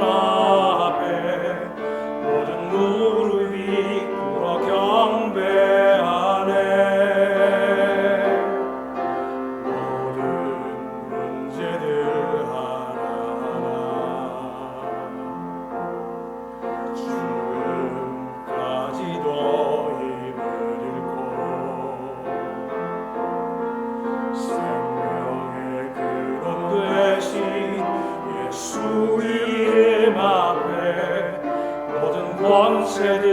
앞에 모든 무릎이 꿇어 경배하네. 모든 문제들 하나하나 죽음까지도 힘을 잃고 생명의 근원 되신 예수 이름 앞에 모든 권세들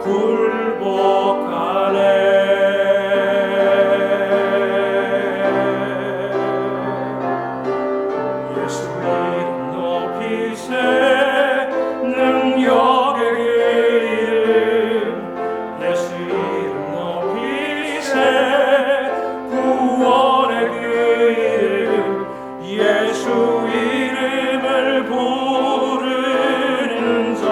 굴복하네. 예수 이름 높이세. 능력의 이름 예수 이름 높이세. 구원의 그 이름 예수 이름을 부르는 자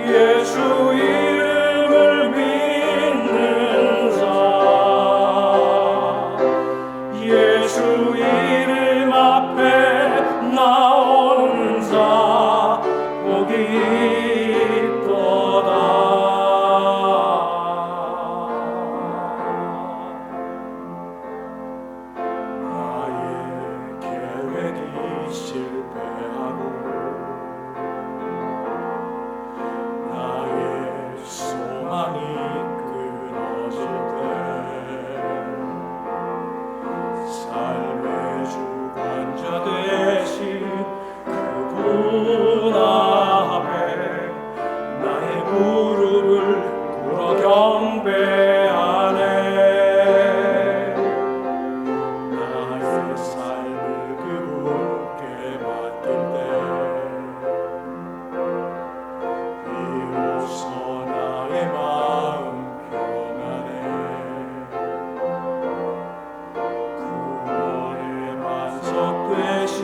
예수 이름을 믿는 자 예수 이름 앞에 나오는 자 복이 있도다. 나의 계획이 실패하고 나의 소망이 끊어질 때 삶의 주관자 되신 그분 앞에 나의 무릎을 꿇어 경배하네. 나의 삶을 그분께 맡길 때 비로소 나의 마음 평안해. 구원의 반석 되신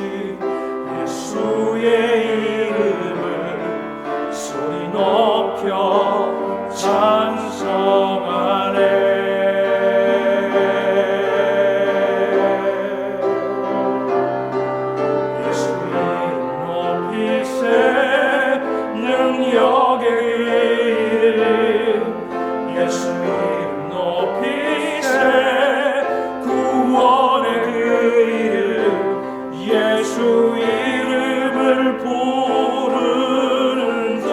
예수의 이름을 소리 높여 찬송하네. 예수 이름 높이세. 능력의 이름 예수 이름 높이세. 구원의 그 이름 예수 이름을 부르는 자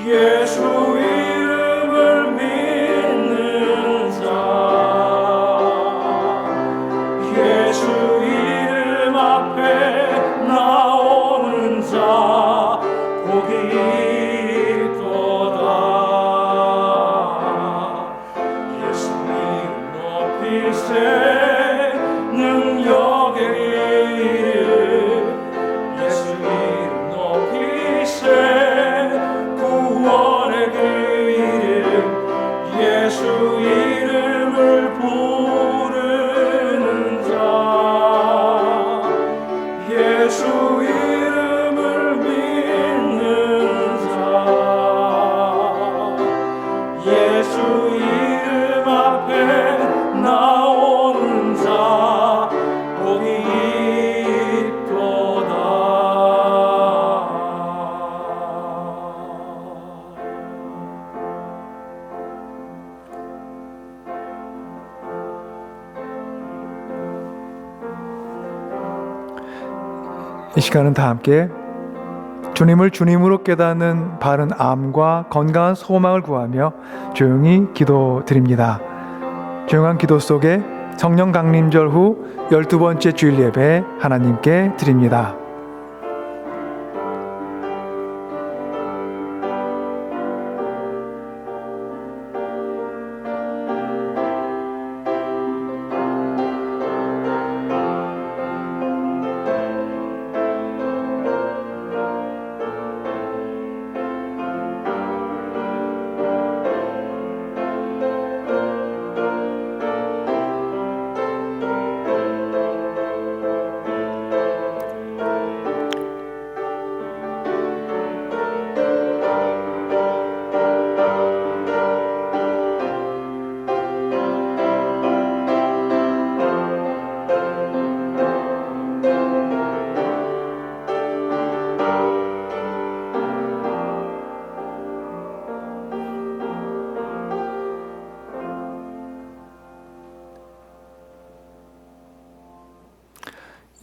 예수 이름을 믿는 자 예수 이름 앞에 나오는 자 복이 있도다. 예수 이름 높이세. 능력의 이름 예수 이름 높이세. 구원의 그 이름 예수 이름을 부르는 자 예수 이름을 믿는 자 예수 이름 앞에 나오는 자 복이 있도다. 이 시간은 다 함께 주님을 주님으로 깨닫는 바른 암과 건강한 소망을 구하며 조용히 기도드립니다. 조용한 기도 속에 성령 강림절 후 12번째 주일 예배 하나님께 드립니다.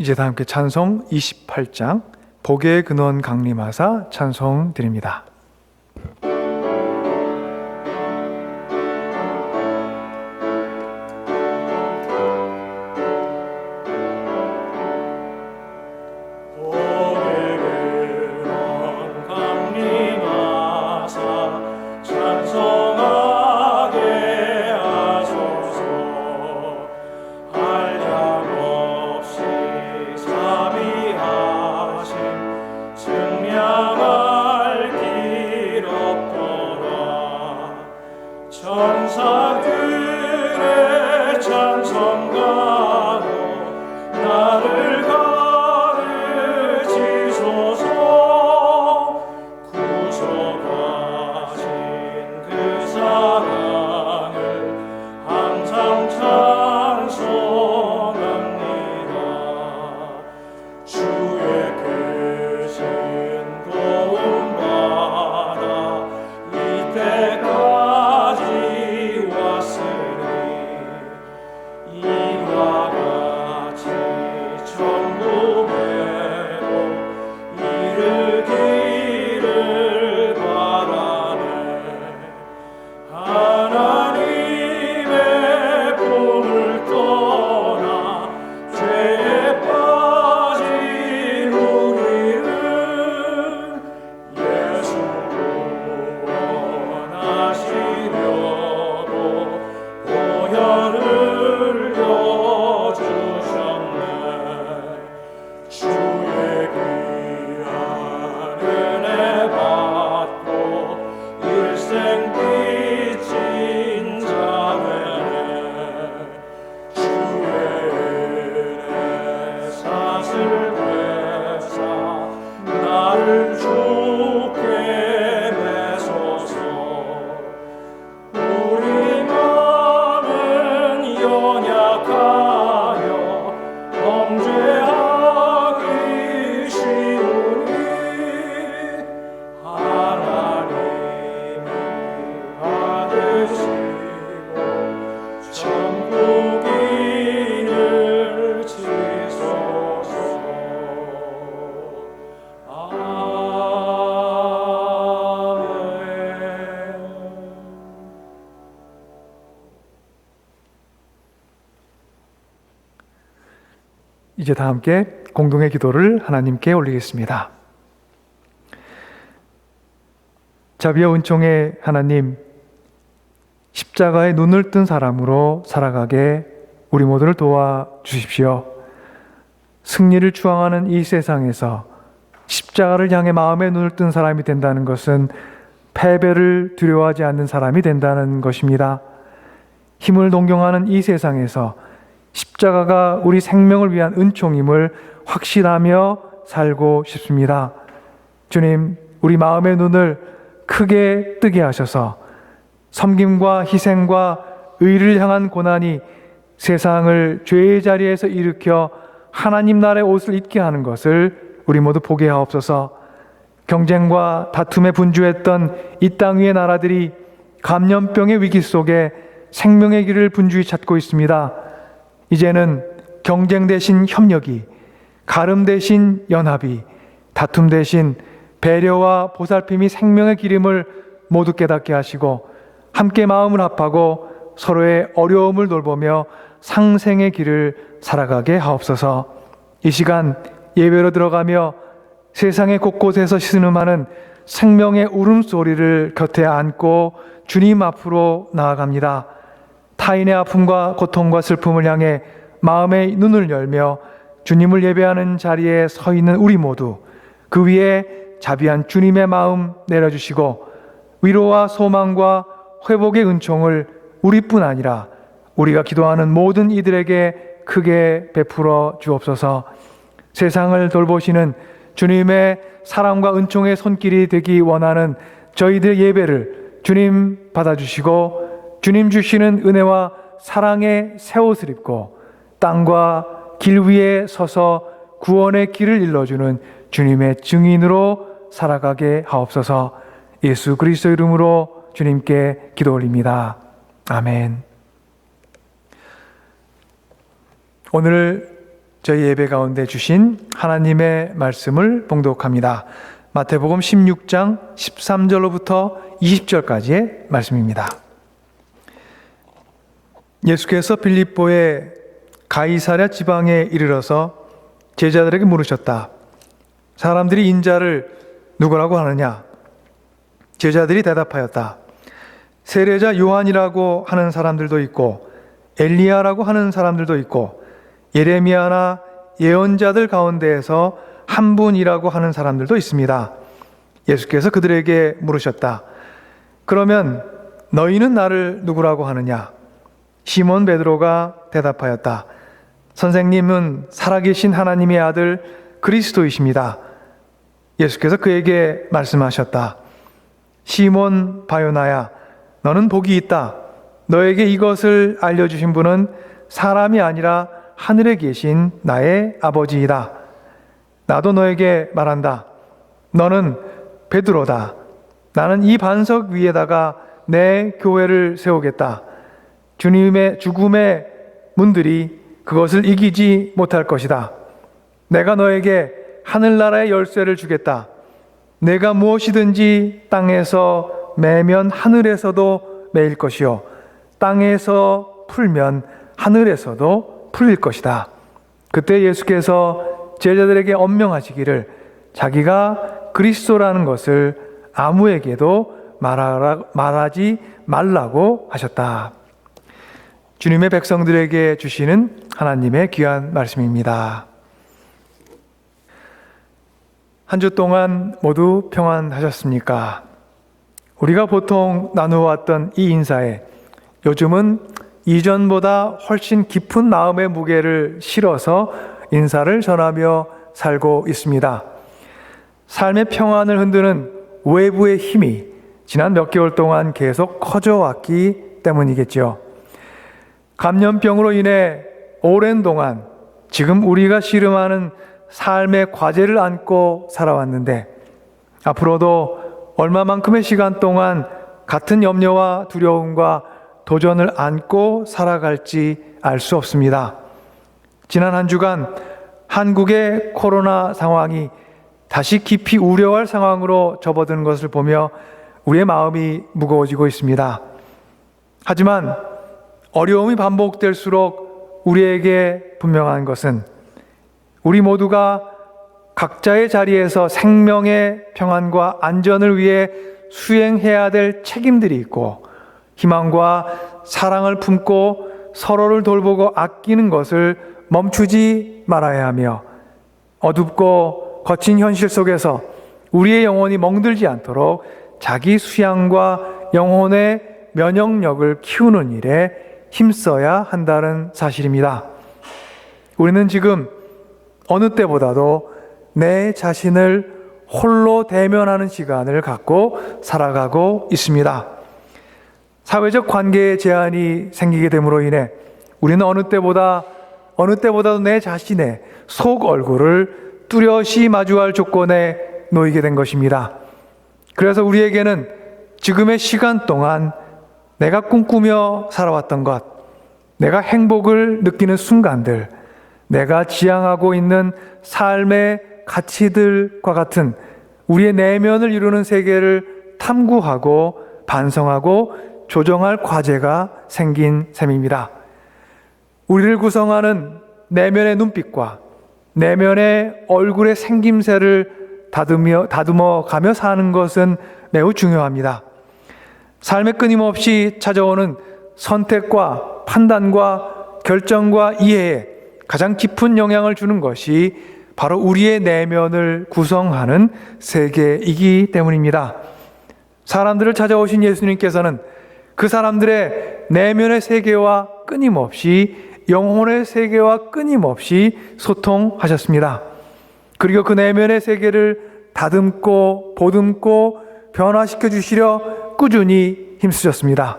이제 다 함께 찬송 28장 복의 근원 강림하사 찬송 드립니다. 천사들의 찬송가로 나를 가르치소서. 구속하신 그 사랑을 항상 찬송합니다. 주의 크신 도움 받아 이때까지 왔으니 이와 같이 천국에도 이르기를 바라네. 하나님의 품을 떠나 죄에 빠진 우리를 예수 구원하시려고 보혈을 흘려주셨네. 주의 귀한 은혜 받고 일생 빚진 자매네. 주의 은혜 사슬 되사 나를 주께 매소서. 우리 마음은 연약하여 범죄하기 쉬우니 하나님이 받으시고 천국인을 지소서. 아멘. 이제 다 함께 공동의 기도를 하나님께 올리겠습니다. 자비와 은총의 하나님, 십자가에 눈을 뜬 사람으로 살아가게 우리 모두를 도와주십시오. 승리를 추앙하는 이 세상에서 십자가를 향해 마음의 눈을 뜬 사람이 된다는 것은 패배를 두려워하지 않는 사람이 된다는 것입니다. 힘을 동경하는 이 세상에서 십자가가 우리 생명을 위한 은총임을 확신하며 살고 싶습니다. 주님, 우리 마음의 눈을 크게 뜨게 하셔서 섬김과 희생과 의를 향한 고난이 세상을 죄의 자리에서 일으켜 하나님 나라의 옷을 입게 하는 것을 우리 모두 보게 하옵소서. 경쟁과 다툼에 분주했던 이 땅 위의 나라들이 감염병의 위기 속에 생명의 길을 분주히 찾고 있습니다. 이제는 경쟁 대신 협력이, 가름 대신 연합이, 다툼 대신 배려와 보살핌이 생명의 길임을 모두 깨닫게 하시고 함께 마음을 합하고 서로의 어려움을 돌보며 상생의 길을 살아가게 하옵소서. 이 시간 예배로 들어가며 세상의 곳곳에서 신음하는 생명의 울음소리를 곁에 안고 주님 앞으로 나아갑니다. 타인의 아픔과 고통과 슬픔을 향해 마음의 눈을 열며 주님을 예배하는 자리에 서 있는 우리 모두, 그 위에 자비한 주님의 마음 내려주시고 위로와 소망과 회복의 은총을 우리뿐 아니라 우리가 기도하는 모든 이들에게 크게 베풀어 주옵소서. 세상을 돌보시는 주님의 사랑과 은총의 손길이 되기 원하는 저희들 예배를 주님 받아주시고 주님 주시는 은혜와 사랑의 새 옷을 입고 땅과 길 위에 서서 구원의 길을 일러주는 주님의 증인으로 살아가게 하옵소서. 예수 그리스도 이름으로 주님께 기도 올립니다. 아멘. 오늘 저희 예배 가운데 주신 하나님의 말씀을 봉독합니다. 마태복음 16장 13절로부터 20절까지의 말씀입니다. 예수께서 빌립보의 가이사랴 지방에 이르러서 제자들에게 물으셨다. 사람들이 인자를 누구라고 하느냐? 제자들이 대답하였다. 세례자 요한이라고 하는 사람들도 있고 엘리야라고 하는 사람들도 있고 예레미야나 예언자들 가운데에서 한 분이라고 하는 사람들도 있습니다. 예수께서 그들에게 물으셨다. 그러면 너희는 나를 누구라고 하느냐? 시몬 베드로가 대답하였다. 선생님은 살아계신 하나님의 아들 그리스도이십니다. 예수께서 그에게 말씀하셨다. 시몬 바요나야, 너는 복이 있다. 너에게 이것을 알려주신 분은 사람이 아니라 하늘에 계신 나의 아버지이다. 나도 너에게 말한다. 너는 베드로다. 나는 이 반석 위에다가 내 교회를 세우겠다. 주님의 죽음의 문들이 그것을 이기지 못할 것이다. 내가 너에게 하늘나라의 열쇠를 주겠다. 내가 무엇이든지 땅에서 매면 하늘에서도 매일 것이요 땅에서 풀면 하늘에서도 풀릴 것이다. 그때 예수께서 제자들에게 엄명하시기를 자기가 그리스도라는 것을 아무에게도 말하지 말라고 하셨다. 주님의 백성들에게 주시는 하나님의 귀한 말씀입니다. 한 주 동안 모두 평안하셨습니까? 우리가 보통 나누어왔던 이 인사에 요즘은 이전보다 훨씬 깊은 마음의 무게를 실어서 인사를 전하며 살고 있습니다. 삶의 평안을 흔드는 외부의 힘이 지난 몇 개월 동안 계속 커져왔기 때문이겠죠. 감염병으로 인해 오랜 동안 지금 우리가 씨름하는 삶의 과제를 안고 살아왔는데 앞으로도 얼마만큼의 시간 동안 같은 염려와 두려움과 도전을 안고 살아갈지 알 수 없습니다. 지난 한 주간 한국의 코로나 상황이 다시 깊이 우려할 상황으로 접어드는 것을 보며 우리의 마음이 무거워지고 있습니다. 하지만 어려움이 반복될수록 우리에게 분명한 것은 우리 모두가 각자의 자리에서 생명의 평안과 안전을 위해 수행해야 될 책임들이 있고 희망과 사랑을 품고 서로를 돌보고 아끼는 것을 멈추지 말아야 하며 어둡고 거친 현실 속에서 우리의 영혼이 멍들지 않도록 자기 수양과 영혼의 면역력을 키우는 일에 힘써야 한다는 사실입니다. 우리는 지금 어느 때보다도 내 자신을 홀로 대면하는 시간을 갖고 살아가고 있습니다. 사회적 관계에 제한이 생기게 됨으로 인해 우리는 어느 때보다도 내 자신의 속 얼굴을 뚜렷이 마주할 조건에 놓이게 된 것입니다. 그래서 우리에게는 지금의 시간 동안 내가 꿈꾸며 살아왔던 것, 내가 행복을 느끼는 순간들, 내가 지향하고 있는 삶의 가치들과 같은 우리의 내면을 이루는 세계를 탐구하고 반성하고 조정할 과제가 생긴 셈입니다. 우리를 구성하는 내면의 눈빛과 내면의 얼굴의 생김새를 다듬어 가며 사는 것은 매우 중요합니다. 삶에 끊임없이 찾아오는 선택과 판단과 결정과 이해에 가장 깊은 영향을 주는 것이 바로 우리의 내면을 구성하는 세계이기 때문입니다. 사람들을 찾아오신 예수님께서는 그 사람들의 내면의 세계와 끊임없이 영혼의 세계와 끊임없이 소통하셨습니다. 그리고 그 내면의 세계를 다듬고 보듬고 변화시켜 주시려 꾸준히 힘쓰셨습니다.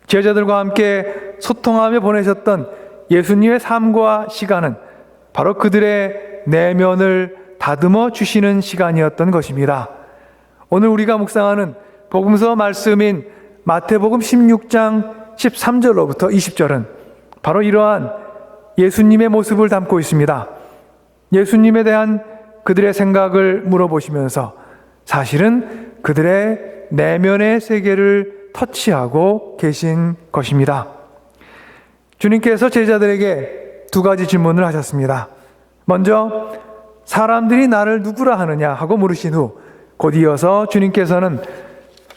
제자들과 함께 소통하며 보내셨던 예수님의 삶과 시간은 바로 그들의 내면을 다듬어 주시는 시간이었던 것입니다. 오늘 우리가 묵상하는 복음서 말씀인 마태복음 16장 13절로부터 20절은 바로 이러한 예수님의 모습을 담고 있습니다. 예수님에 대한 그들의 생각을 물어보시면서 사실은 그들의 내면의 세계를 터치하고 계신 것입니다. 주님께서 제자들에게 두 가지 질문을 하셨습니다. 먼저 사람들이 나를 누구라 하느냐 하고 물으신 후 곧 이어서 주님께서는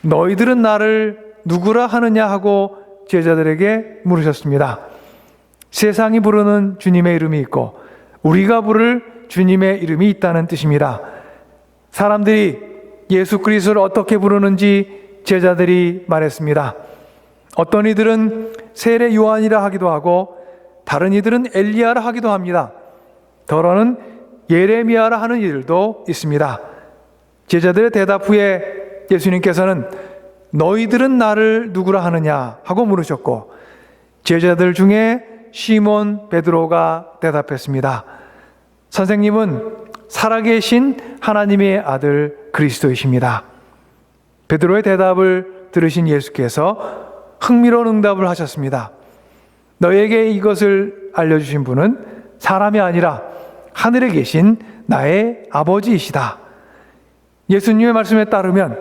너희들은 나를 누구라 하느냐 하고 제자들에게 물으셨습니다. 세상이 부르는 주님의 이름이 있고 우리가 부를 주님의 이름이 있다는 뜻입니다. 사람들이 예수 그리스도를 어떻게 부르는지 제자들이 말했습니다. 어떤 이들은 세례 요한이라 하기도 하고 다른 이들은 엘리야라 하기도 합니다. 더러는 예레미야라 하는 이들도 있습니다. 제자들의 대답 후에 예수님께서는 너희들은 나를 누구라 하느냐 하고 물으셨고 제자들 중에 시몬 베드로가 대답했습니다. 선생님은 살아계신 하나님의 아들 그리스도이십니다. 베드로의 대답을 들으신 예수께서 흥미로운 응답을 하셨습니다. 너에게 이것을 알려주신 분은 사람이 아니라 하늘에 계신 나의 아버지이시다. 예수님의 말씀에 따르면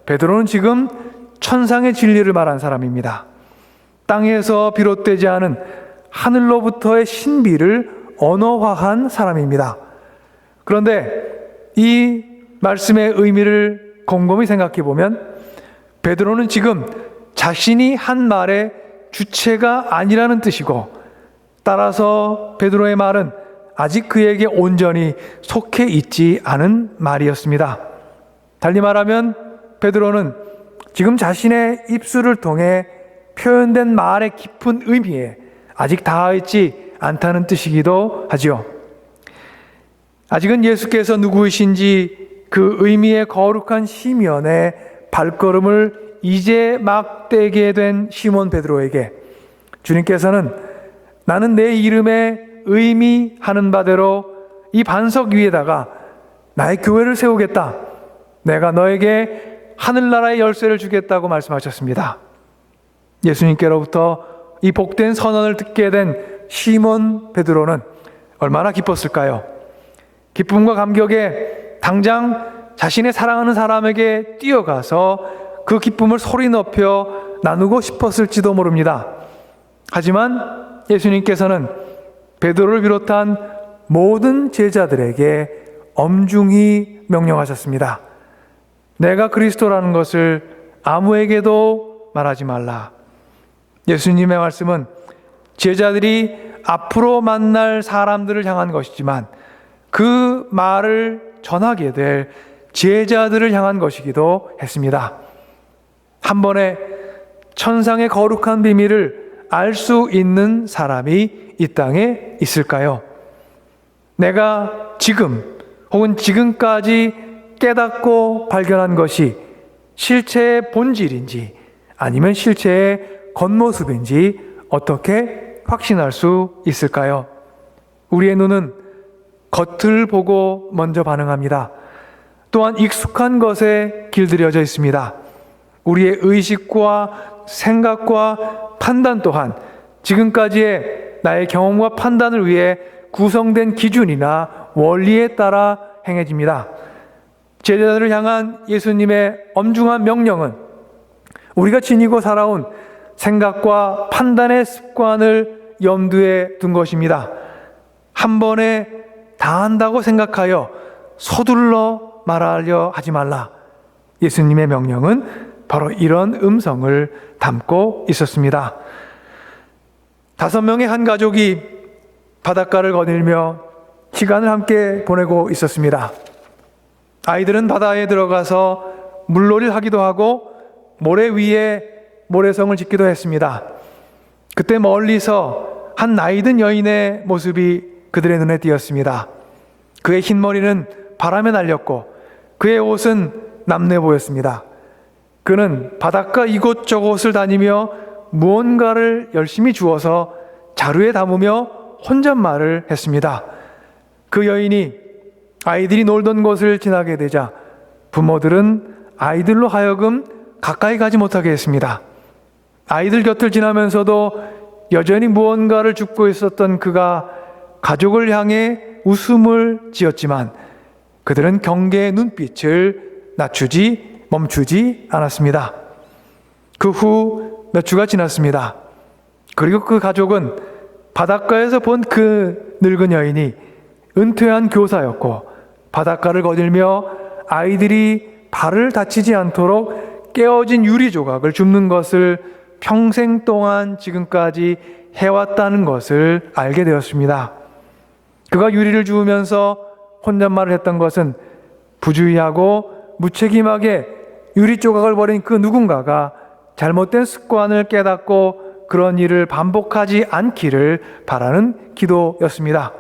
베드로는 지금 천상의 진리를 말한 사람입니다. 땅에서 비롯되지 않은 하늘로부터의 신비를 언어화한 사람입니다. 그런데 이 말씀의 의미를 곰곰이 생각해 보면 베드로는 지금 자신이 한 말의 주체가 아니라는 뜻이고 따라서 베드로의 말은 아직 그에게 온전히 속해 있지 않은 말이었습니다. 달리 말하면 베드로는 지금 자신의 입술을 통해 표현된 말의 깊은 의미에 아직 닿아있지 않다는 뜻이기도 하지요. 아직은 예수께서 누구이신지 그 의미의 거룩한 시면에 발걸음을 이제 막 떼게 된 시몬 베드로에게 주님께서는 나는 내 이름의 의미하는 바대로 이 반석 위에다가 나의 교회를 세우겠다. 내가 너에게 하늘나라의 열쇠를 주겠다고 말씀하셨습니다. 예수님께로부터 이 복된 선언을 듣게 된 시몬 베드로는 얼마나 기뻤을까요? 기쁨과 감격에 당장 자신의 사랑하는 사람에게 뛰어가서 그 기쁨을 소리 높여 나누고 싶었을지도 모릅니다. 하지만 예수님께서는 베드로를 비롯한 모든 제자들에게 엄중히 명령하셨습니다. 내가 그리스도라는 것을 아무에게도 말하지 말라. 예수님의 말씀은 제자들이 앞으로 만날 사람들을 향한 것이지만 그 말을 전하게 될 제자들을 향한 것이기도 했습니다. 한 번에 천상의 거룩한 비밀을 알 수 있는 사람이 이 땅에 있을까요? 내가 지금 혹은 지금까지 깨닫고 발견한 것이 실체의 본질인지 아니면 실체의 겉모습인지 어떻게 확신할 수 있을까요? 우리의 눈은 겉을 보고 먼저 반응합니다. 또한 익숙한 것에 길들여져 있습니다. 우리의 의식과 생각과 판단 또한 지금까지의 나의 경험과 판단을 위해 구성된 기준이나 원리에 따라 행해집니다. 제자들을 향한 예수님의 엄중한 명령은 우리가 지니고 살아온 생각과 판단의 습관을 염두에 둔 것입니다. 한 번에 다 한다고 생각하여 서둘러 말하려 하지 말라. 예수님의 명령은 바로 이런 음성을 담고 있었습니다. 5명의 한 가족이 바닷가를 거닐며 시간을 함께 보내고 있었습니다. 아이들은 바다에 들어가서 물놀이를 하기도 하고 모래 위에 모래성을 짓기도 했습니다. 그때 멀리서 한 나이든 여인의 모습이 그들의 눈에 띄었습니다. 그의 흰 머리는 바람에 날렸고 그의 옷은 남내 보였습니다. 그는 바닷가 이곳저곳을 다니며 무언가를 열심히 주워서 자루에 담으며 혼잣말을 했습니다. 그 여인이 아이들이 놀던 곳을 지나게 되자 부모들은 아이들로 하여금 가까이 가지 못하게 했습니다. 아이들 곁을 지나면서도 여전히 무언가를 줍고 있었던 그가 가족을 향해 웃음을 지었지만 그들은 경계의 눈빛을 멈추지 않았습니다. 그 후 몇 주가 지났습니다. 그리고 그 가족은 바닷가에서 본 그 늙은 여인이 은퇴한 교사였고 바닷가를 거닐며 아이들이 발을 다치지 않도록 깨어진 유리 조각을 줍는 것을 평생 동안 지금까지 해왔다는 것을 알게 되었습니다. 그가 유리를 주우면서 혼잣말을 했던 것은 부주의하고 무책임하게 유리 조각을 버린 그 누군가가 잘못된 습관을 깨닫고 그런 일을 반복하지 않기를 바라는 기도였습니다.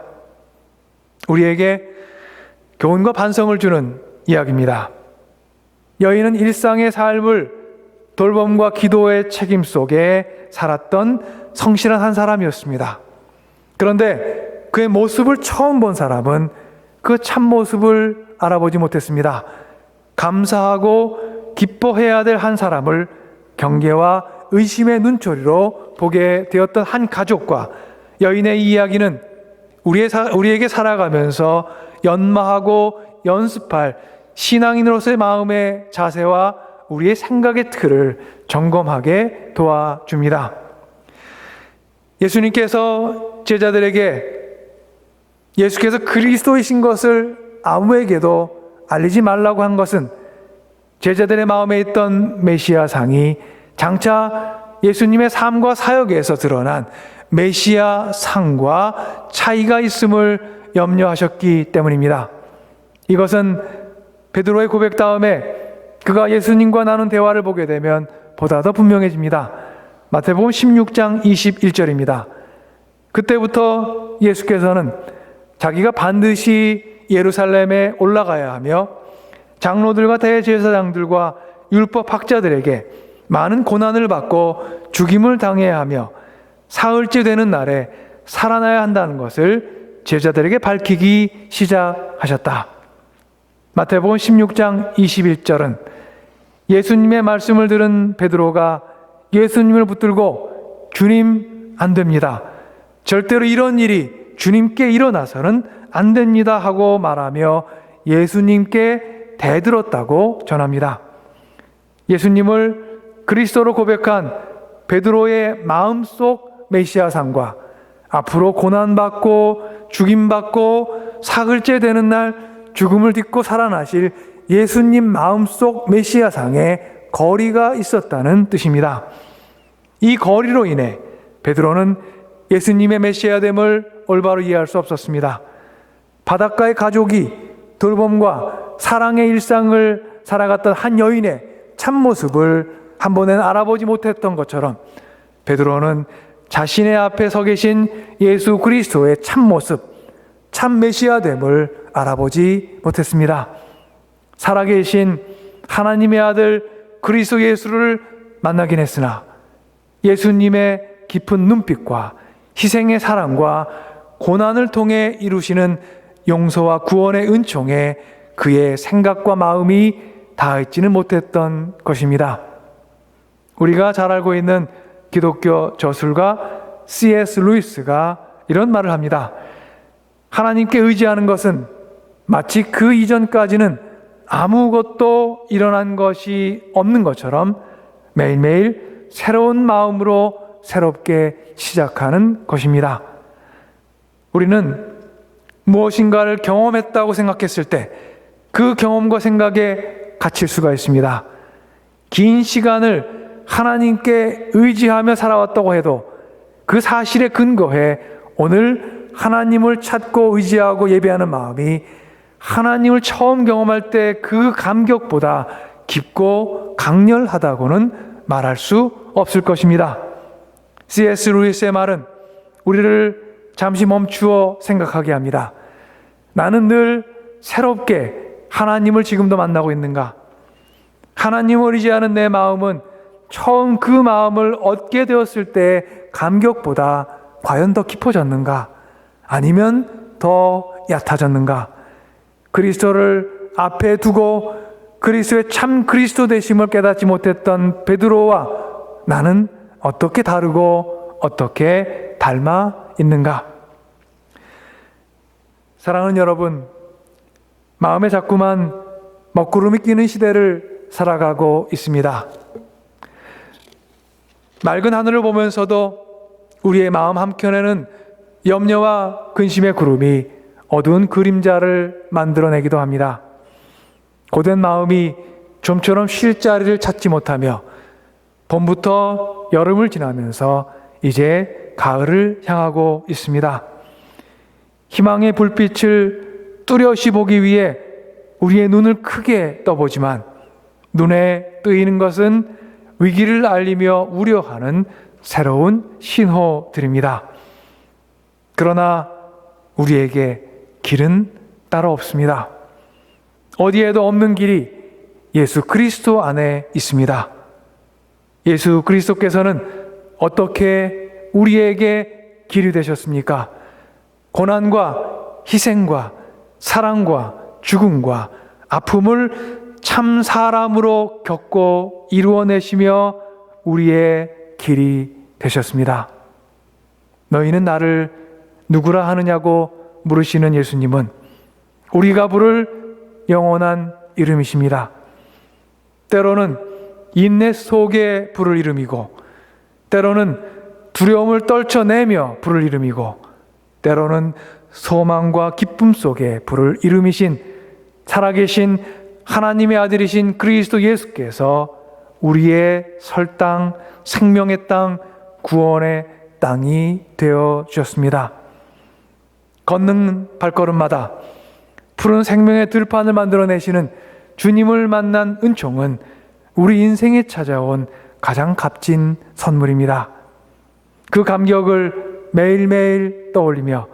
우리에게 교훈과 반성을 주는 이야기입니다. 여인은 일상의 삶을 돌봄과 기도의 책임 속에 살았던 성실한 한 사람이었습니다. 그런데 그의 모습을 처음 본 사람은 그 참모습을 알아보지 못했습니다. 감사하고 기뻐해야 될 한 사람을 경계와 의심의 눈초리로 보게 되었던 한 가족과 여인의 이야기는 우리에게 살아가면서 연마하고 연습할 신앙인으로서의 마음의 자세와 우리의 생각의 틀을 점검하게 도와줍니다. 예수님께서 제자들에게 예수께서 그리스도이신 것을 아무에게도 알리지 말라고 한 것은 제자들의 마음에 있던 메시아 상이 장차 예수님의 삶과 사역에서 드러난 메시아 상과 차이가 있음을 염려하셨기 때문입니다. 이것은 베드로의 고백 다음에 그가 예수님과 나눈 대화를 보게 되면 보다 더 분명해집니다. 마태복음 16장 21절입니다. 그때부터 예수께서는 자기가 반드시 예루살렘에 올라가야 하며 장로들과 대제사장들과 율법학자들에게 많은 고난을 받고 죽임을 당해야 하며 사흘째 되는 날에 살아나야 한다는 것을 제자들에게 밝히기 시작하셨다. 마태복음 16장 21절은 예수님의 말씀을 들은 베드로가 예수님을 붙들고 주님 안 됩니다. 절대로 이런 일이 주님께 일어나서는 안 됩니다 하고 말하며 예수님께 대들었다고 전합니다. 예수님을 그리스도로 고백한 베드로의 마음속 메시아상과 앞으로 고난받고 죽임받고 사흘째 되는 날 죽음을 딛고 살아나실 예수님 마음속 메시아상에 거리가 있었다는 뜻입니다. 이 거리로 인해 베드로는 예수님의 메시아됨을 올바로 이해할 수 없었습니다. 바닷가의 가족이 돌봄과 사랑의 일상을 살아갔던 한 여인의 참모습을 한 번엔 알아보지 못했던 것처럼 베드로는 자신의 앞에 서 계신 예수 그리스도의 참모습, 참 메시아됨을 알아보지 못했습니다. 살아계신 하나님의 아들 그리스도 예수를 만나긴 했으나 예수님의 깊은 눈빛과 희생의 사랑과 고난을 통해 이루시는 용서와 구원의 은총에 그의 생각과 마음이 닿아있지는 못했던 것입니다. 우리가 잘 알고 있는 기독교 저술가 C.S. 루이스가 이런 말을 합니다. 하나님께 의지하는 것은 마치 그 이전까지는 아무것도 일어난 것이 없는 것처럼 매일매일 새로운 마음으로 새롭게 시작하는 것입니다. 우리는 무엇인가를 경험했다고 생각했을 때 그 경험과 생각에 갇힐 수가 있습니다. 긴 시간을 하나님께 의지하며 살아왔다고 해도 그 사실에 근거해 오늘 하나님을 찾고 의지하고 예배하는 마음이 하나님을 처음 경험할 때 그 감격보다 깊고 강렬하다고는 말할 수 없을 것입니다. C.S. 루이스의 말은 우리를 잠시 멈추어 생각하게 합니다. 나는 늘 새롭게 하나님을 지금도 만나고 있는가? 하나님을 의지하는 내 마음은 처음 그 마음을 얻게 되었을 때의 감격보다 과연 더 깊어졌는가? 아니면 더 얕아졌는가? 그리스도를 앞에 두고 그리스도의 참 그리스도 되심을 깨닫지 못했던 베드로와 나는 어떻게 다르고 어떻게 닮아 있는가? 사랑하는 여러분, 마음에 자꾸만 먹구름이 끼는 시대를 살아가고 있습니다. 맑은 하늘을 보면서도 우리의 마음 한켠에는 염려와 근심의 구름이 어두운 그림자를 만들어내기도 합니다. 고된 마음이 좀처럼 쉴 자리를 찾지 못하며 봄부터 여름을 지나면서 이제 가을을 향하고 있습니다. 희망의 불빛을 뚜렷이 보기 위해 우리의 눈을 크게 떠보지만 눈에 뜨이는 것은 위기를 알리며 우려하는 새로운 신호들입니다. 그러나 우리에게 길은 따로 없습니다. 어디에도 없는 길이 예수 그리스도 안에 있습니다. 예수 그리스도께서는 어떻게 우리에게 길이 되셨습니까? 고난과 희생과 사랑과 죽음과 아픔을 참 사람으로 겪고 이루어내시며 우리의 길이 되셨습니다. 너희는 나를 누구라 하느냐고 물으시는 예수님은 우리가 부를 영원한 이름이십니다. 때로는 인내 속에 부를 이름이고, 때로는 두려움을 떨쳐내며 부를 이름이고, 때로는 소망과 기쁨 속에 부를 이름이신 살아계신 하나님의 아들이신 그리스도 예수께서 우리의 설 땅, 생명의 땅, 구원의 땅이 되어 주셨습니다. 걷는 발걸음마다 푸른 생명의 들판을 만들어내시는 주님을 만난 은총은 우리 인생에 찾아온 가장 값진 선물입니다. 그 감격을 매일매일 떠올리며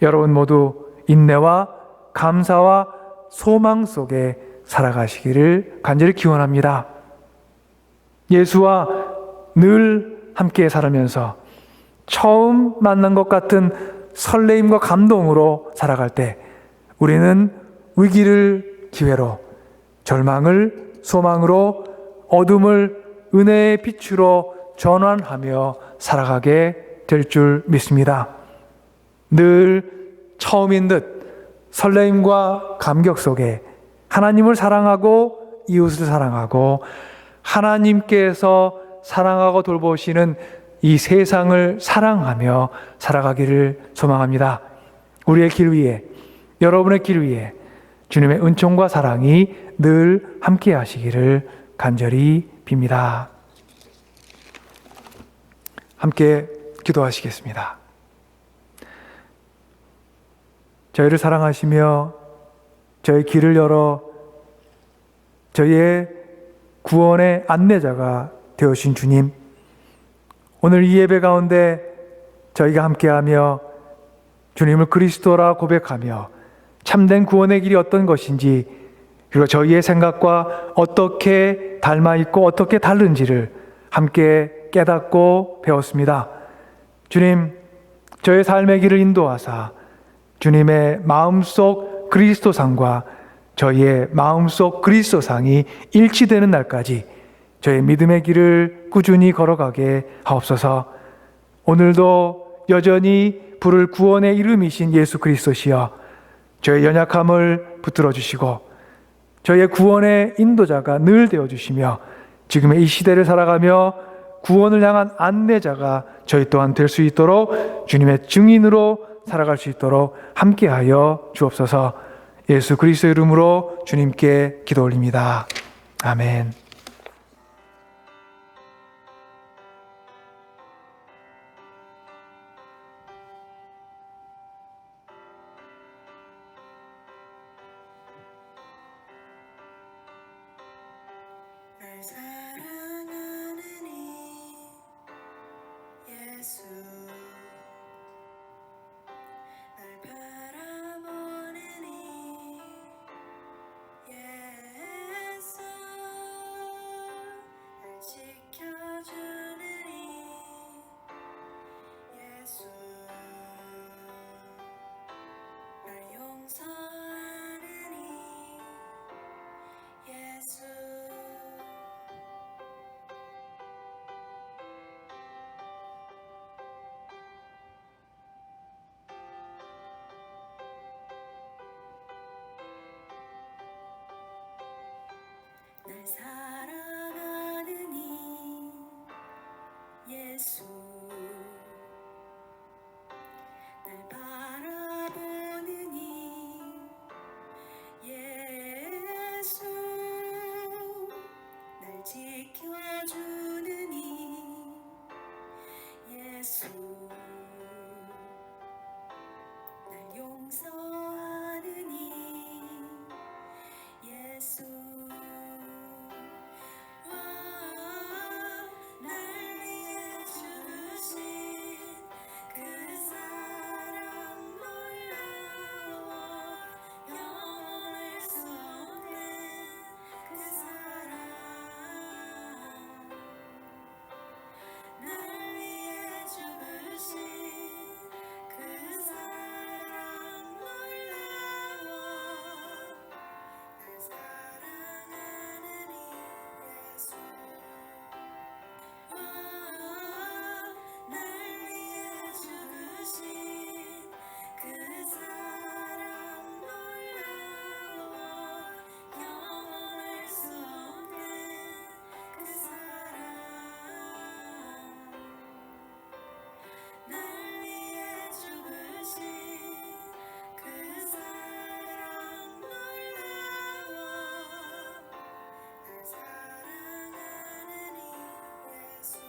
여러분 모두 인내와 감사와 소망 속에 살아가시기를 간절히 기원합니다. 예수와 늘 함께 살아면서 처음 만난 것 같은 설레임과 감동으로 살아갈 때 우리는 위기를 기회로, 절망을 소망으로, 어둠을 은혜의 빛으로 전환하며 살아가게 될 줄 믿습니다. 늘 처음인 듯 설레임과 감격 속에 하나님을 사랑하고 이웃을 사랑하고 하나님께서 사랑하고 돌보시는 이 세상을 사랑하며 살아가기를 소망합니다. 우리의 길 위에, 여러분의 길 위에 주님의 은총과 사랑이 늘 함께 하시기를 간절히 빕니다. 함께 기도하시겠습니다. 저희를 사랑하시며 저희 길을 열어 저희의 구원의 안내자가 되어주신 주님, 오늘 이 예배 가운데 저희가 함께하며 주님을 그리스도라 고백하며 참된 구원의 길이 어떤 것인지, 그리고 저희의 생각과 어떻게 닮아있고 어떻게 다른지를 함께 깨닫고 배웠습니다. 주님, 저의 삶의 길을 인도하사 주님의 마음속 그리스도상과 저희의 마음속 그리스도상이 일치되는 날까지 저의 믿음의 길을 꾸준히 걸어가게 하옵소서. 오늘도 여전히 부를 구원의 이름이신 예수 그리스도시여 저의 연약함을 붙들어 주시고 저희의 구원의 인도자가 늘 되어주시며 지금의 이 시대를 살아가며 구원을 향한 안내자가 저희 또한 될 수 있도록 주님의 증인으로 살아갈 수 있도록 함께하여 주옵소서. 예수 그리스도의 이름으로 주님께 기도 올립니다. 아멘. 날 사랑하는 이 예수, 날 바라보는 이 예수, 날 사랑하느니 예수 날 바라보느니 예수 날 지켜주느니 예수 날 용서하느니 예수 날 위해 죽으신 그 사랑 놀라워 영원할 수 없는 그 사랑 날 위해 죽으신 그 사랑 놀라워 날 사랑하느니 예수 날 위해 죽으신 그 사랑 놀라워 영원할 수 없는 그 사랑 날 위해 죽으신 그 사랑 놀라워 날 사랑하느니 예수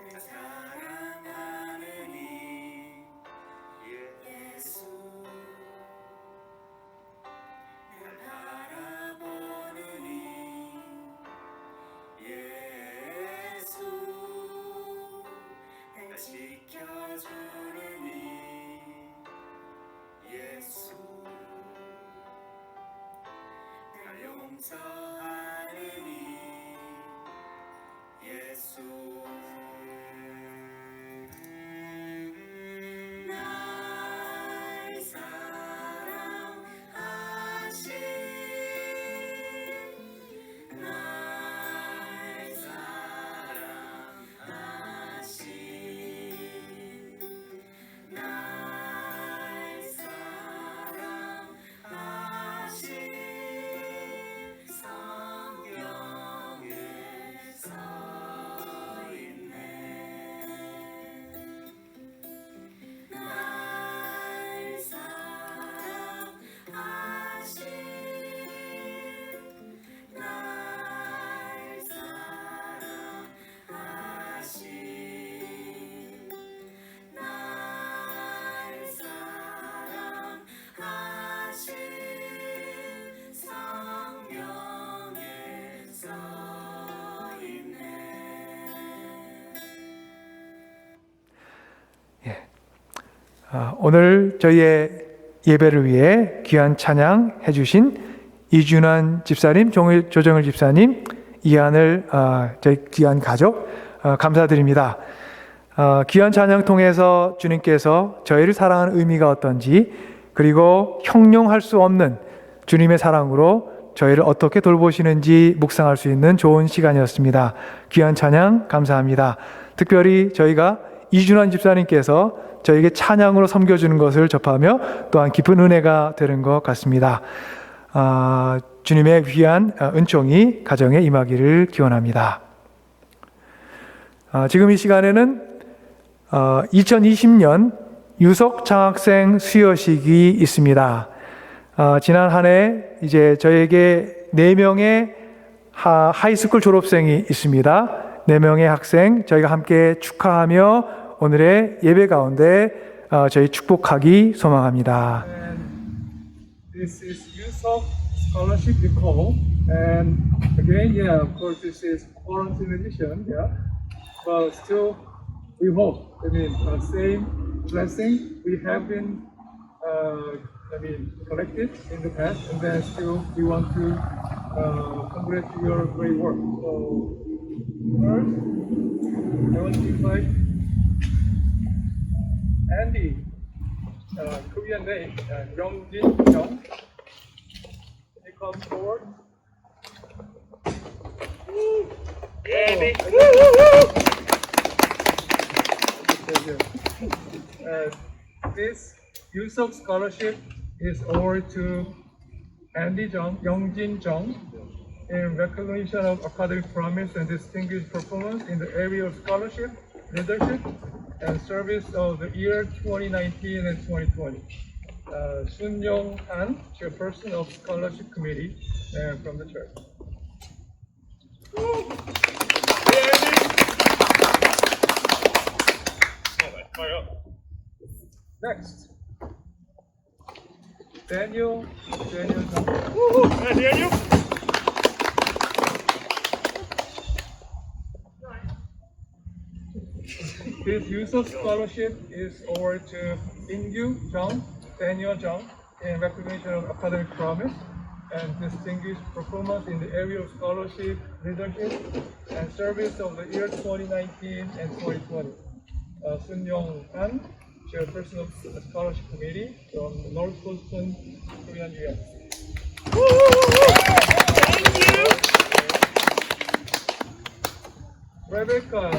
날 사랑하느니 예수 날 바라보느니 예수 날 지켜주느니 예수 날 용서하느니 예수 날 사랑하신 날 사랑하신 날 사랑하신 성경에 써있네 날 사랑하신 날 사랑하신 날 사랑하신 성경에 써있네 오늘 저희의 예배를 위해 귀한 찬양 해주신 이준환 집사님, 조정일 집사님, 이한을 저희 귀한 가족 감사드립니다. 귀한 찬양 통해서 주님께서 저희를 사랑하는 의미가 어떤지, 그리고 형용할 수 없는 주님의 사랑으로 저희를 어떻게 돌보시는지 묵상할 수 있는 좋은 시간이었습니다. 귀한 찬양 감사합니다. 특별히 저희가 이준환 집사님께서 저에게 찬양으로 섬겨주는 것을 접하며 또한 깊은 은혜가 되는 것 같습니다. 주님의 귀한 은총이 가정에 임하기를 기원합니다. 지금 이 시간에는 2020년 유석 장학생 수여식이 있습니다. 지난 한 해 이제 저에게 4명의 하이스쿨 졸업생이 있습니다. 4명의 학생 저희가 함께 축하하며 오늘의 예배 가운데 저희 축복하기 소망합니다. This is Yuseok Scholarship Recall, and again, yeah, of course, this is quarantine edition, yeah, but still, we hope, same blessing we have been, collected in the past, and then still we want to congratulate your great work. So first, I want to invite Andy, Korean name, Youngjin Young. Can you come forward? Andy. This Yusok Scholarship is awarded to Andy Jung, Youngjin Jung, in recognition of academic promise and distinguished performance in the area of scholarship, leadership, and service of the year 2019 and 2020. Sun Yong Han, chairperson of Scholarship Committee from the church. Next, Daniel Jung. This Yusuf Scholarship is awarded to Ingyu Jung, Daniel Jung, in recognition of academic promise and distinguished performance in the area of scholarship, leadership, and service of the year 2019 and 2020. Sun Yong Han, chairperson of the Scholarship Committee from North Boston, Korean UMC. Rebecca.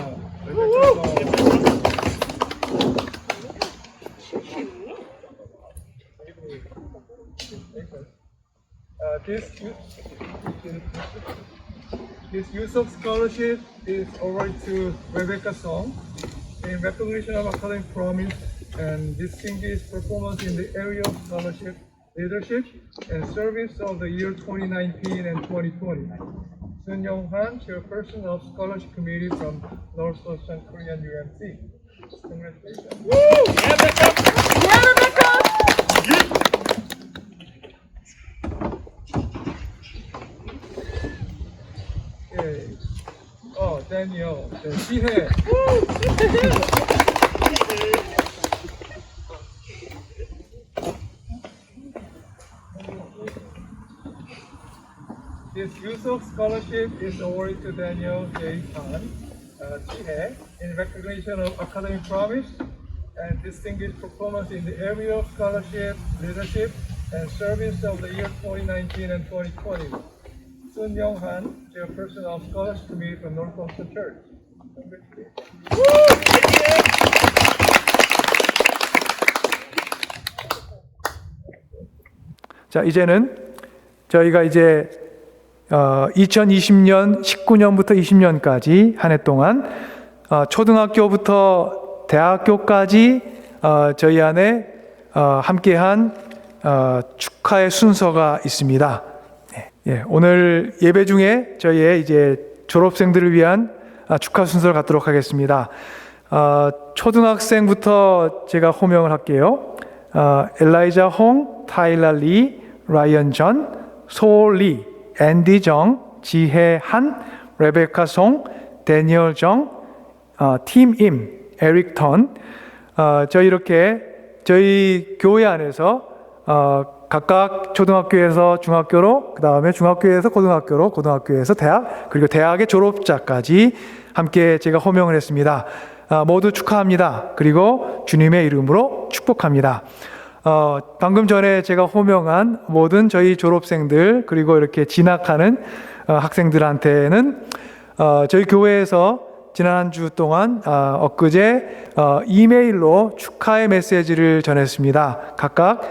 This Yusuf Scholarship is awarded to Rebecca Song in recognition of academic promise and distinguished performance in the area of scholarship, leadership, and service of the year 2019 and 2020. Sun Yong Han, chairperson of Scholarship Committee from Northwestern Korean UMC. Congratulations. Okay. Oh, Daniel, 지혜. This Yusuf Scholarship is awarded to Daniel J. Khan, Jihae, in recognition of academic promise and distinguished performance in the area of scholarship, leadership, and service of the year 2019 and 2020. Sun Yong Han, chairperson of Scholarship Committee from Northwestern Church. 자, 이제는 저희가 이제 2020년 19년부터 20년까지 한 해 동안 초등학교부터 대학교까지 저희 안에 함께한 축하의 순서가 있습니다. 예, 오늘 예배 중에 저희의 이제 졸업생들을 위한 축하 순서를 갖도록 하겠습니다. 초등학생부터 제가 호명을 할게요. 엘라이자 홍, 타일라 리, 라이언 전, 소 리, 앤디 정, 지혜 한, 레베카 송, 데니얼 정, 팀 임, 에릭 턴. 저희 이렇게 저희 교회 안에서 각각 초등학교에서 중학교로, 그 다음에 중학교에서 고등학교로, 고등학교에서 대학, 그리고 대학의 졸업자까지 함께 제가 호명을 했습니다. 모두 축하합니다. 그리고 주님의 이름으로 축복합니다. 방금 전에 제가 호명한 모든 저희 졸업생들, 그리고 이렇게 진학하는 학생들한테는 저희 교회에서 지난 한 주 동안 엊그제 이메일로 축하의 메시지를 전했습니다. 각각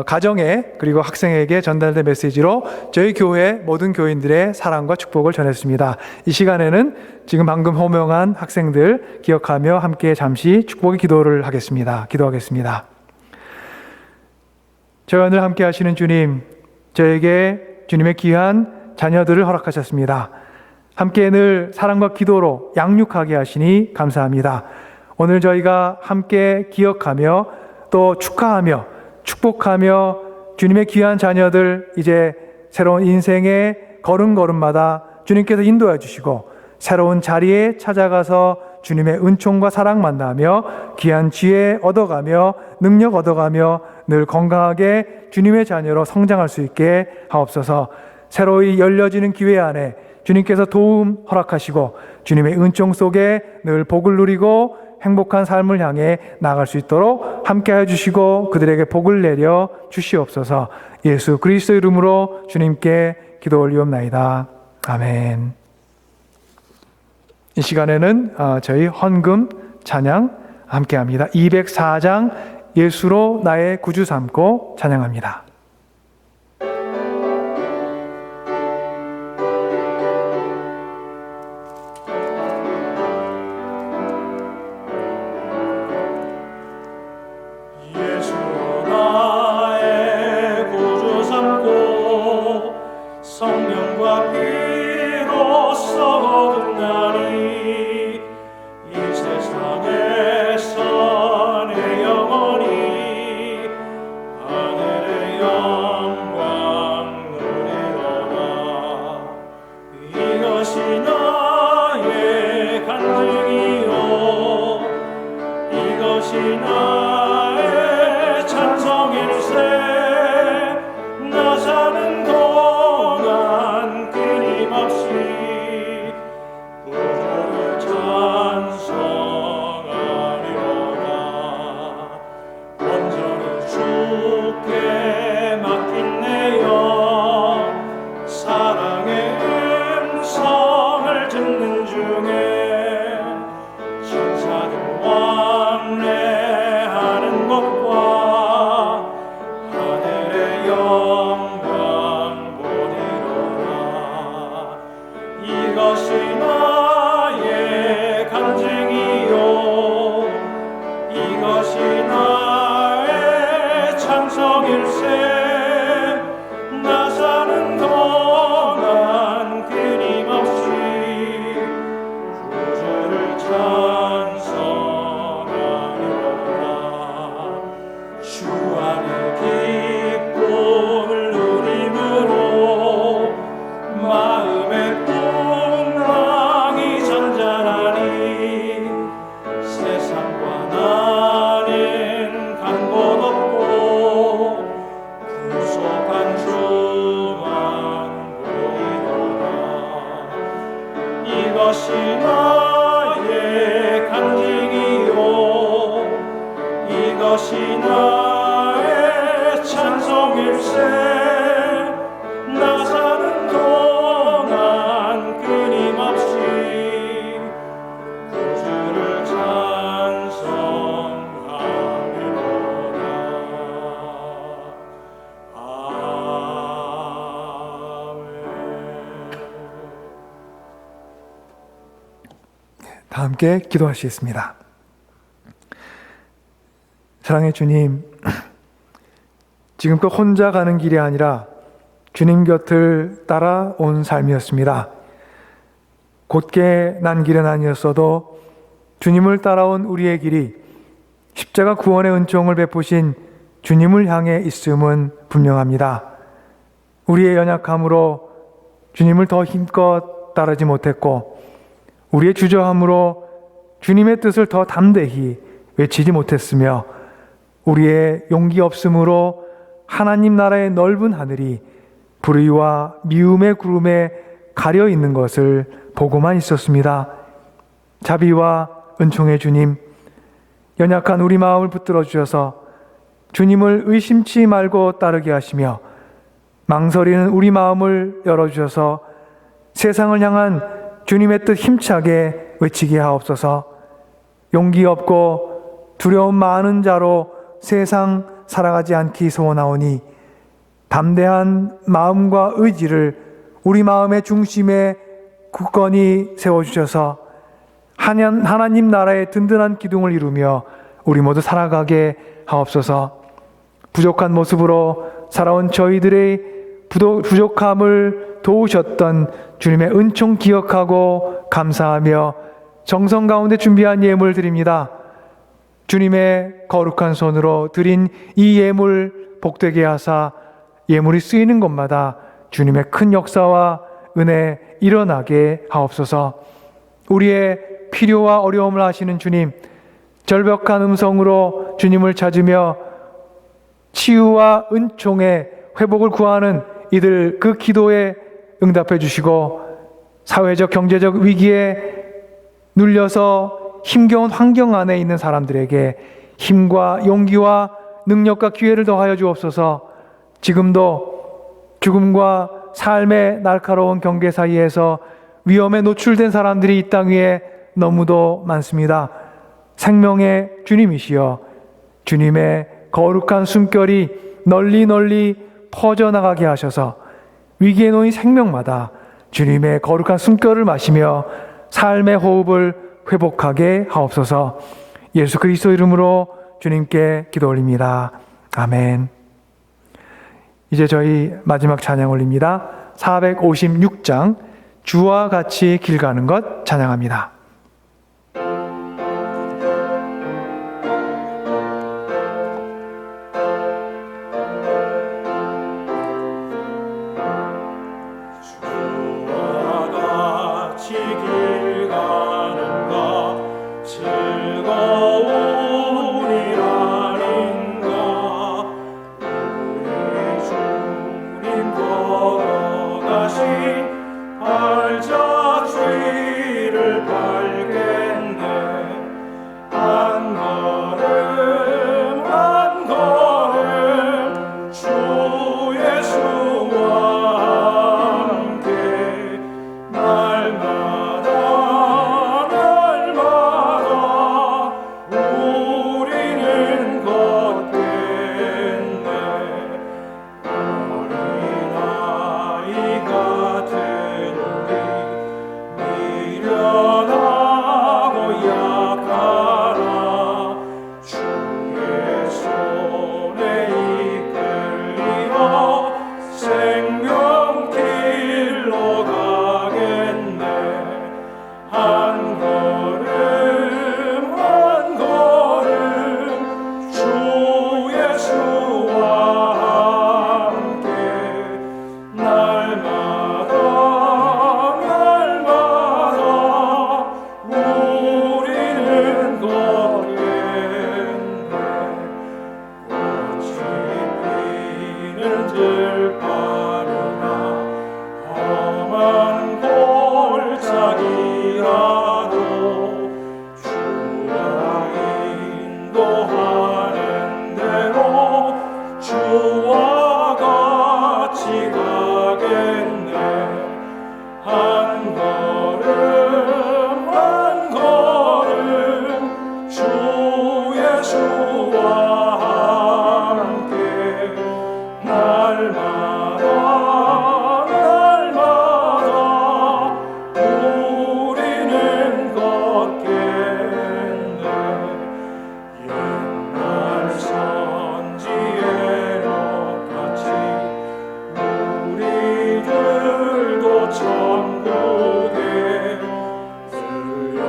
가정에 그리고 학생에게 전달된 메시지로 저희 교회 모든 교인들의 사랑과 축복을 전했습니다. 이 시간에는 지금 방금 호명한 학생들 기억하며 함께 잠시 축복의 기도를 하겠습니다. 기도하겠습니다. 저와 늘 함께 하시는 주님, 저에게 주님의 귀한 자녀들을 허락하셨습니다. 함께 늘 사랑과 기도로 양육하게 하시니 감사합니다. 오늘 저희가 함께 기억하며 또 축하하며 축복하며 주님의 귀한 자녀들 이제 새로운 인생의 걸음걸음마다 주님께서 인도해 주시고 새로운 자리에 찾아가서 주님의 은총과 사랑 만나며 귀한 지혜 얻어가며 능력 얻어가며 늘 건강하게 주님의 자녀로 성장할 수 있게 하옵소서. 새로이 열려지는 기회 안에 주님께서 도움 허락하시고 주님의 은총 속에 늘 복을 누리고 행복한 삶을 향해 나아갈 수 있도록 함께해 주시고 그들에게 복을 내려 주시옵소서. 예수 그리스도 이름으로 주님께 기도 올리옵나이다. 아멘. 이 시간에는 저희 헌금 찬양 함께합니다. 204장 예수로 나의 구주 삼고 찬양합니다. 예수 나의 구주 삼고 성령과 피로써 얻은 날이 이 세상에서 내 영원히 하늘의 영광 누리노라. 이것이 나의 간증이요 이것이 나의 찬송일세. 나 사는 동안 끊임없이 구주를 찬송하리로다. 온전히 주께 맡긴 내 영 사랑의 음성을 듣는 중에 천사들 왕래하는 것과 하늘의 영광 보리로라. 이것이 나의 간증이요 이것이 나의 찬송일세. 나 사는 동안 끊임없이 구주를 찬송하리로다. 주 안에 기쁨을 누림으로 마음의 풍랑이 잔잔하니 세상과 나는 간 곳 없고 구속한 주만 보이도다. 이것이 나의 간증이요 이것이 나의 찬송일세. 나 사는 동안 끊임없이 구주를 찬송하리로다. 아멘. 다 함께 기도하시겠습니다. 사랑의 주님, 지금껏 혼자 가는 길이 아니라 주님 곁을 따라온 삶이었습니다. 곧게 난 길은 아니었어도 주님을 따라온 우리의 길이 십자가 구원의 은총을 베푸신 주님을 향해 있음은 분명합니다. 우리의 연약함으로 주님을 더 힘껏 따르지 못했고 우리의 주저함으로 주님의 뜻을 더 담대히 외치지 못했으며 우리의 용기 없음으로 하나님 나라의 넓은 하늘이 불의와 미움의 구름에 가려 있는 것을 보고만 있었습니다. 자비와 은총의 주님, 연약한 우리 마음을 붙들어 주셔서 주님을 의심치 말고 따르게 하시며 망설이는 우리 마음을 열어주셔서 세상을 향한 주님의 뜻 힘차게 외치게 하옵소서. 용기 없고 두려움 많은 자로 세상 살아가지 않기 소원하오니 담대한 마음과 의지를 우리 마음의 중심에 굳건히 세워주셔서 하나님 나라의 든든한 기둥을 이루며 우리 모두 살아가게 하옵소서. 부족한 모습으로 살아온 저희들의 부족함을 도우셨던 주님의 은총 기억하고 감사하며 정성 가운데 준비한 예물 드립니다. 주님의 거룩한 손으로 드린 이 예물 복되게 하사 예물이 쓰이는 곳마다 주님의 큰 역사와 은혜 일어나게 하옵소서. 우리의 필요와 어려움을 아시는 주님, 절벽한 음성으로 주님을 찾으며 치유와 은총의 회복을 구하는 이들 그 기도에 응답해 주시고 사회적 경제적 위기에 눌려서 힘겨운 환경 안에 있는 사람들에게 힘과 용기와 능력과 기회를 더하여 주옵소서. 지금도 죽음과 삶의 날카로운 경계 사이에서 위험에 노출된 사람들이 이 땅 위에 너무도 많습니다. 생명의 주님이시여 주님의 거룩한 숨결이 널리 널리 퍼져나가게 하셔서 위기에 놓인 생명마다 주님의 거룩한 숨결을 마시며 삶의 호흡을 회복하게 하옵소서. 예수 그리스도 이름으로 주님께 기도 올립니다. 아멘. 이제 저희 마지막 찬양 올립니다. 456장 주와 같이 길 가는 것 찬양합니다. 주와 같이 길 가는 것 즐거우리 아닌가. 우리 주님 걸어가신 발자취를 밟겠네. 한 걸음 한 걸음 주 예수와 함께 날마다 날마다 우리는 걷겠네. 어린아이가 된 우리 미련하고 약하나 주의 손에 이끌리어 생명길로 가겠네. 한 걸음 한 걸음 주 예수와 함께 날마다 날마다 우리는 걷겠네. 꽃이 피는 들판이나 험한 골짜기라도 주가 인도하는 대로 주와 같이 가겠네. 한 걸음 한 걸음 주 예수와 함께 날마다 날마다 우리는 걷겠네. 옛날 선지의 롯같이 우리들도 천국에 들려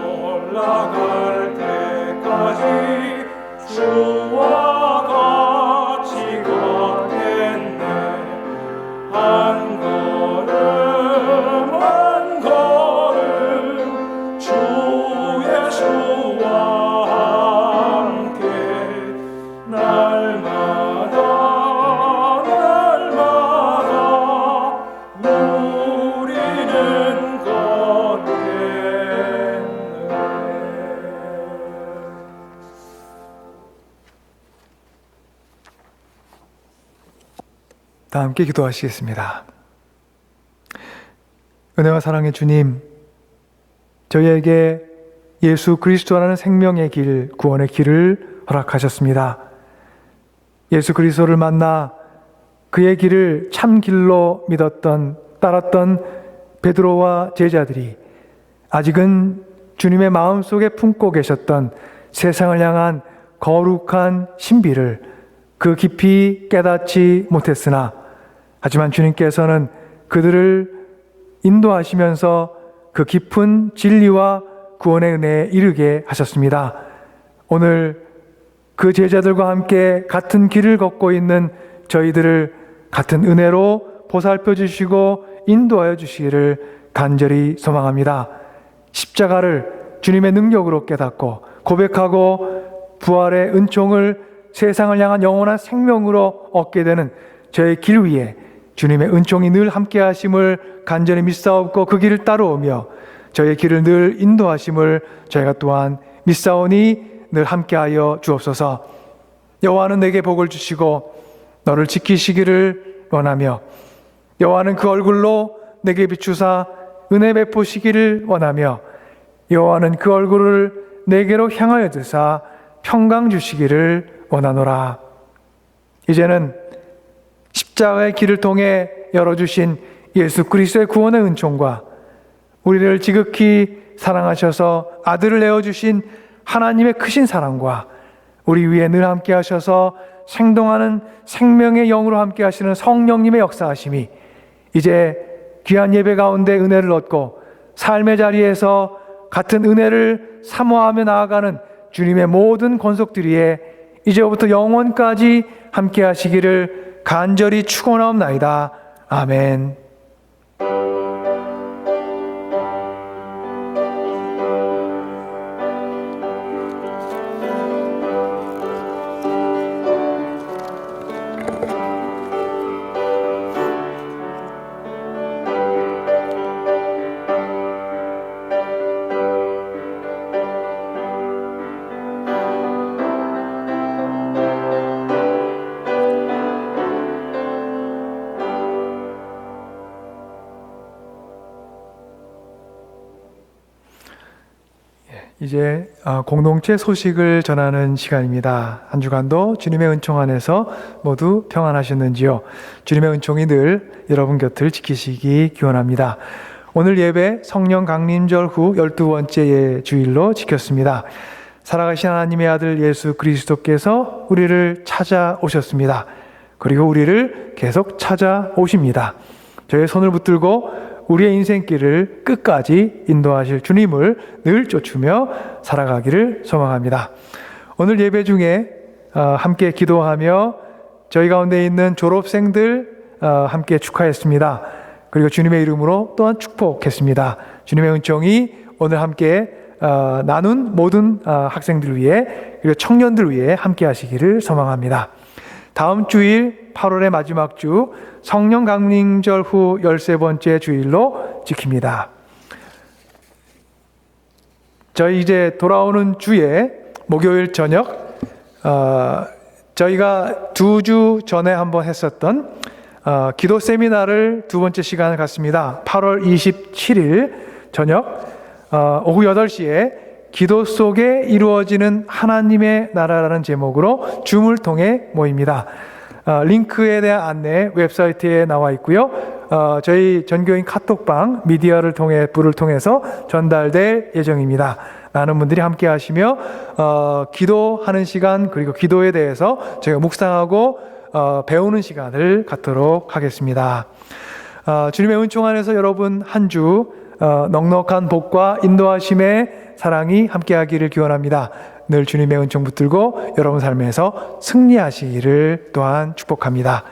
올라갈 때까지 주와 같이 걷겠네. 한 걸음 한 걸음 주 예수와 함께 날마다 날마다 우리는 걷겠네. 다 함께 기도하시겠습니다. 은혜와 사랑의 주님, 저희에게 예수 그리스도라는 생명의 길, 구원의 길을 허락하셨습니다. 예수 그리스도를 만나 그의 길을 참 길로 믿었던, 따랐던 베드로와 제자들이 아직은 주님의 마음속에 품고 계셨던 세상을 향한 거룩한 신비를 그 깊이 깨닫지 못했으나 하지만 주님께서는 그들을 인도하시면서 그 깊은 진리와 구원의 은혜에 이르게 하셨습니다. 오늘 그 제자들과 함께 같은 길을 걷고 있는 저희들을 같은 은혜로 보살펴 주시고 인도하여 주시기를 간절히 소망합니다. 십자가를 주님의 능력으로 깨닫고 고백하고 부활의 은총을 세상을 향한 영원한 생명으로 얻게 되는 저의 길 위에 주님의 은총이 늘 함께 하심을 간절히 믿사옵고 그 길을 따라오며 저의 길을 늘 인도하심을 저희가 또한 믿사오니 늘 함께하여 주옵소서. 여호와는 내게 복을 주시고 너를 지키시기를 원하며 여호와는 그 얼굴로 내게 비추사 은혜 베푸시기를 원하며 여호와는 그 얼굴을 내게로 향하여 드사 평강 주시기를 원하노라. 이제는 십자가의 길을 통해 열어주신 예수 그리스도의 구원의 은총과 우리를 지극히 사랑하셔서 아들을 내어주신 하나님의 크신 사랑과 우리 위에 늘 함께 하셔서 생동하는 생명의 영으로 함께 하시는 성령님의 역사하심이 이제 귀한 예배 가운데 은혜를 얻고 삶의 자리에서 같은 은혜를 사모하며 나아가는 주님의 모든 권속들이에 이제부터 영원까지 함께 하시기를 간절히 축원하옵나이다. 아멘. 이제 공동체 소식을 전하는 시간입니다. 한 주간도 주님의 은총 안에서 모두 평안하셨는지요? 주님의 은총이 늘 여러분 곁을 지키시기 기원합니다. 오늘 예배 성령 강림절 후 12번째 주일로 지켰습니다. 살아가신 하나님의 아들 예수 그리스도께서 우리를 찾아오셨습니다. 그리고 우리를 계속 찾아오십니다. 저의 손을 붙들고 우리의 인생길을 끝까지 인도하실 주님을 늘 쫓으며 살아가기를 소망합니다. 오늘 예배 중에 함께 기도하며 저희 가운데 있는 졸업생들 함께 축하했습니다. 그리고 주님의 이름으로 또한 축복했습니다. 주님의 은총이 오늘 함께 나눈 모든 학생들 위해 그리고 청년들 위해 함께 하시기를 소망합니다. 다음 주일 8월의 마지막 주 성령 강림절 후 13번째 주일로 지킵니다. 저희 이제 돌아오는 주에 목요일 저녁 저희가 2주 전에 한번 했었던 기도 세미나를 두 번째 시간을 갖습니다. 8월 27일 저녁 오후 8시에 기도 속에 이루어지는 하나님의 나라라는 제목으로 줌을 통해 모입니다. 링크에 대한 안내 웹사이트에 나와 있고요. 저희 전교인 카톡방 미디어를 통해 불을 통해서 전달될 예정입니다. 많은 분들이 함께 하시며 기도하는 시간 그리고 기도에 대해서 저희가 묵상하고 배우는 시간을 갖도록 하겠습니다. 주님의 은총 안에서 여러분 한 주 넉넉한 복과 인도하심의 사랑이 함께하기를 기원합니다. 늘 주님의 은총 붙들고 여러분 삶에서 승리하시기를 또한 축복합니다.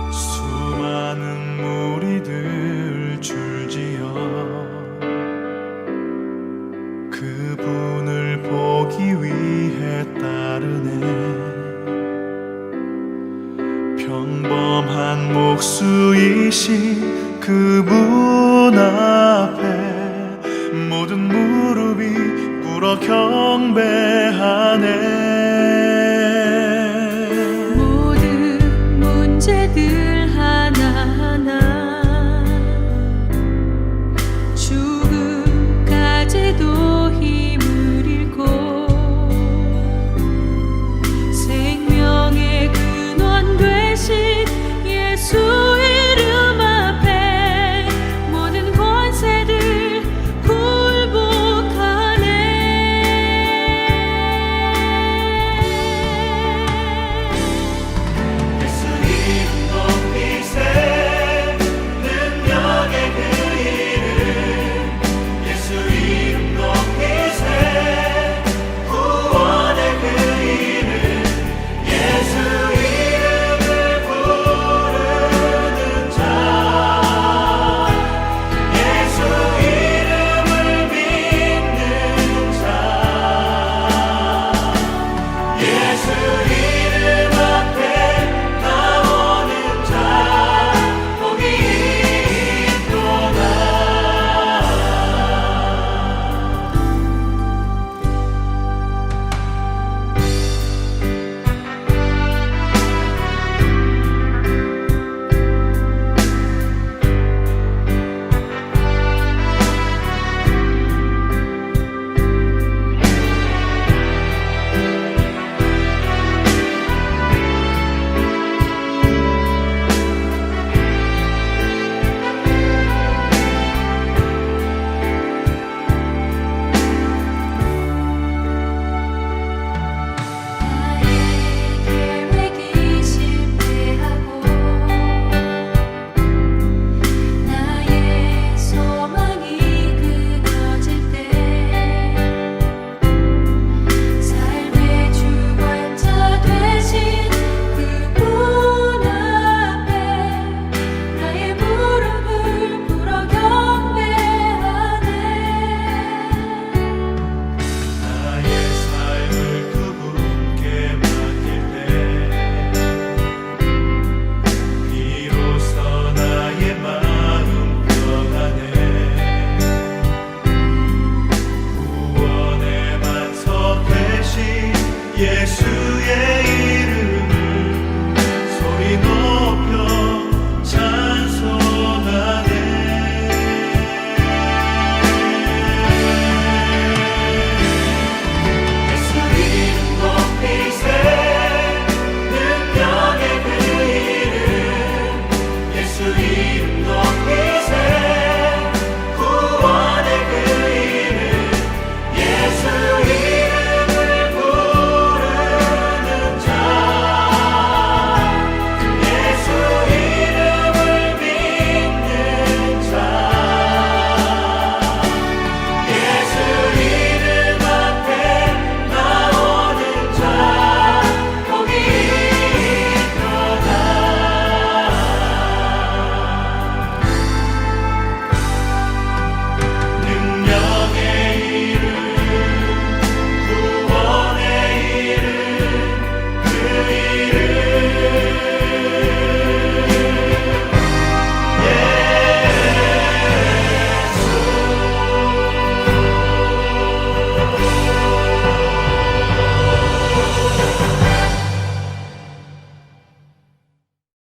수많은 무리들 줄지어 그분을 보기 위해 따르네. 평범한 목수이신 그분 앞에 모든 무릎이 꿇어 경배하네. 주의